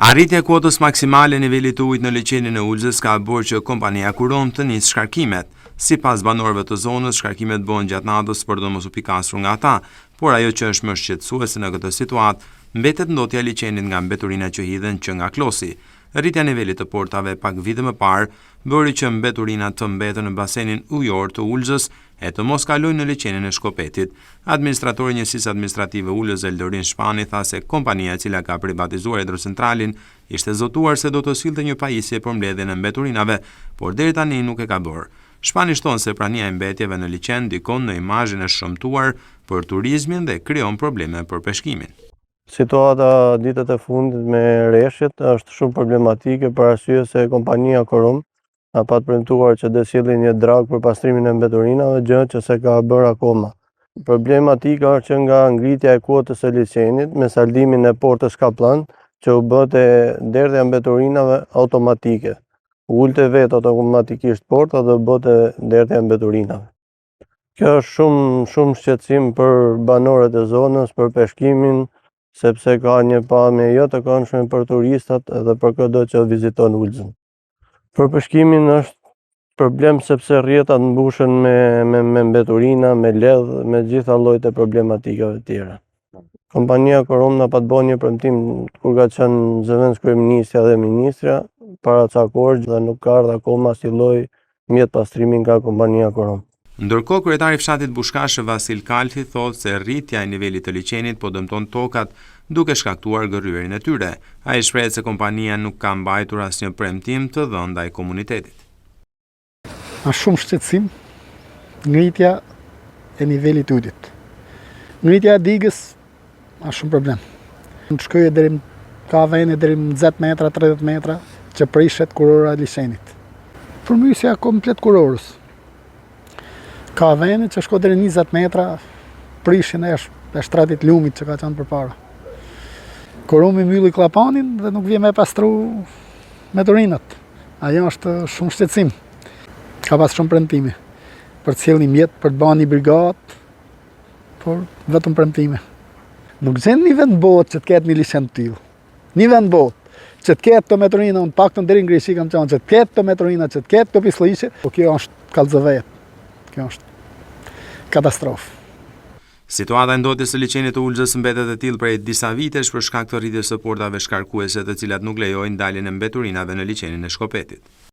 Arritja e kuotës maksimale e nivelit të ujit në liçenin e Ulzës ka bërë që kompania Kurom të nisë shkarkimet. Sipas banorëve të zonës, shkarkimet bëhen gjatë natës për të mos u pikasur nga ata, por ajo që është më shqetësuese në këtë situatë, mbetet ndotja e liçenit nga mbeturina që hidhen që nga klosi. Rritja e nivelit të portave pak vite më parë bëri që mbeturinat të mbetën në basenin ujor të Ulzës e të mos kalojnë në liçenin e Shkopetit. Administratori i Njësisë Administrative Ulës Eldorin Shpani tha se kompania e cila ka privatizuar hidrocentralin ishte zotuar se do të sillte një pajisje për mbledhjen e mbeturinave, por deri tani nuk e ka bërë. Shpani shton se prania e mbetjeve në liçen ndikon në imazhin e shëmtuar për turizmin dhe krijon probleme për peshkimin. Situata ditët e fundit me reshjet është shumë problematike për arsye se kompania Kurom ka premtuar që do sjellë një drag për pastrimin e mbeturinave, gjë që s'e ka bërë akoma. Problematika është që nga ngritja e kuotës së liçenit me saldimin e portës Kaplan, që u bëte derdhja e mbeturinave automatike. Ulte vetë automatikisht porta dhe bëte derdhja e mbeturinave. Kjo është shumë shqetësim për banorët e zonës, për peshkimin, sepse ka një pamje jo të këndshme për turistat dhe për çdo që viziton Ulzën. Për peshkimin është problem sepse rrjetat mbushen me mbeturina, me ledh, me gjitha llojet e problematikave të tjera. Kompania Kurom na pat bën një premtim kur ka qenë zëvendës kryeministja dhe ministra para ca kohë dhe nuk ka ardhur akoma asnjë lloj mjet pastrimi nga kompania Kurom. Ndërkohë, kryetari i fshatit Bushkash Vasil Kalfi thotë se rritja e nivelit të liçenit po dëmton tokat duke shkaktuar gërryerjen e tyre. Ai shprehet se kompania nuk ka mbajtur asnjë premtim të dhënë ndaj komunitetit. Ka shumë shqetësim ngritja e nivelit të ujit. Ngritja e digës ka shumë problem. Në shkojë deri ka vende deri në 20 metra, 30 metra që prishet kurora e liçenit. Përmysja komplet kurorës. Ka vende që shko deri 20 metra prishin e shtratit lumit që ka qenë përpara. Kuromi mbylli klapanin dhe nuk vjen me pastru mbeturinat. Ajo është shumë shqetësim. Ka pas shumë premtime për të sjellë një mjet, për të bërë një brigadë, por vetëm premtime. Nuk gjen një vend botë që të ketë një liçen të tillë. Një vend botë që të ketë të mbeturina, unë paktën deri në Greqi kam thënë që të ketë të mbeturina, që të ketë këpisllëqe, po kjo është kallëzëvet. Kjo është katastrofë. Situata e ndotjes së liçenit të Ulzës mbetet e tillë prej disa vitesh për shkak të rritjes së portave shkarkuese, të cilat nuk lejojnë daljen e mbeturinave në liçenin e Shkopetit.